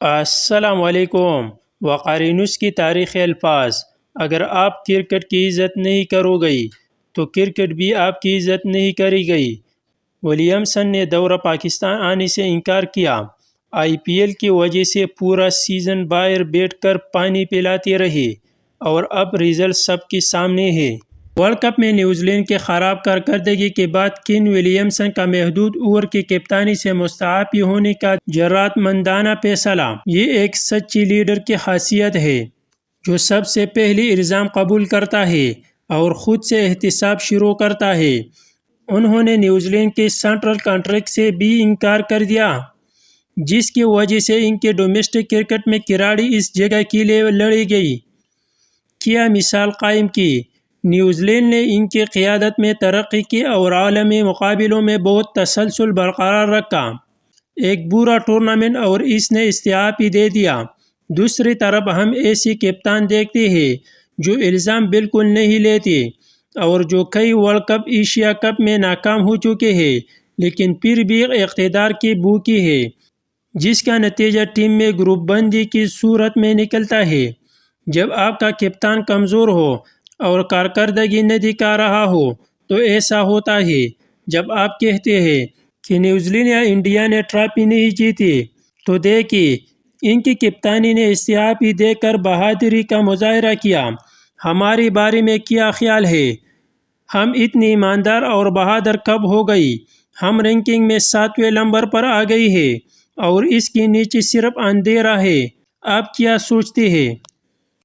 السلام علیکم۔ وقارینوس کی تاریخ الفاظ: اگر آپ کرکٹ کی عزت نہیں کرو گئی تو کرکٹ بھی آپ کی عزت نہیں کرے گی۔ ولیمسن نے دورہ پاکستان آنے سے انکار کیا۔ آئی پی ایل کی وجہ سے پورا سیزن باہر بیٹھ کر پانی پلاتے رہے اور اب رزلٹ سب کے سامنے ہے۔ ورلڈ کپ میں نیوزی لینڈ کے خراب کارکردگی کے بعد کین ولیمسن کا محدود اوور کی کپتانی سے مستعفی ہونے کا جرات مندانہ فیصلہ۔ یہ ایک سچی لیڈر کی خاصیت ہے جو سب سے پہلے الزام قبول کرتا ہے اور خود سے احتساب شروع کرتا ہے۔ انہوں نے نیوزی لینڈ کے سینٹرل کنٹریکٹ سے بھی انکار کر دیا جس کی وجہ سے ان کے ڈومیسٹک کرکٹ میں کھلاڑی اس جگہ کے لیے لڑے گئے کیا مثال قائم کی۔ نیوزی لینڈ نے ان کی قیادت میں ترقی کی اور عالمی مقابلوں میں بہت تسلسل برقرار رکھا۔ ایک برا ٹورنامنٹ اور اس نے استعفا دے دیا۔ دوسری طرف ہم ایسے کپتان دیکھتے ہیں جو الزام بالکل نہیں لیتے اور جو کئی ورلڈ کپ، ایشیا کپ میں ناکام ہو چکے ہیں لیکن پھر بھی اقتدار کی بھوکی ہے، جس کا نتیجہ ٹیم میں گروپ بندی کی صورت میں نکلتا ہے۔ جب آپ کا کپتان کمزور ہو اور کارکردگی نہ دکھا رہا ہو تو ایسا ہوتا ہے۔ جب آپ کہتے ہیں کہ نیوزی لینڈ یا انڈیا نے ٹرافی نہیں جیتی تو دیکھیں ان کی کپتانی نے استعفا دے کر بہادری کا مظاہرہ کیا۔ ہمارے بارے میں کیا خیال ہے؟ ہم اتنی ایماندار اور بہادر کب ہو گئی؟ ہم رینکنگ میں 7ویں نمبر پر آ گئی ہیں اور اس کے نیچے صرف اندھیرا ہے۔ آپ کیا سوچتے ہیں؟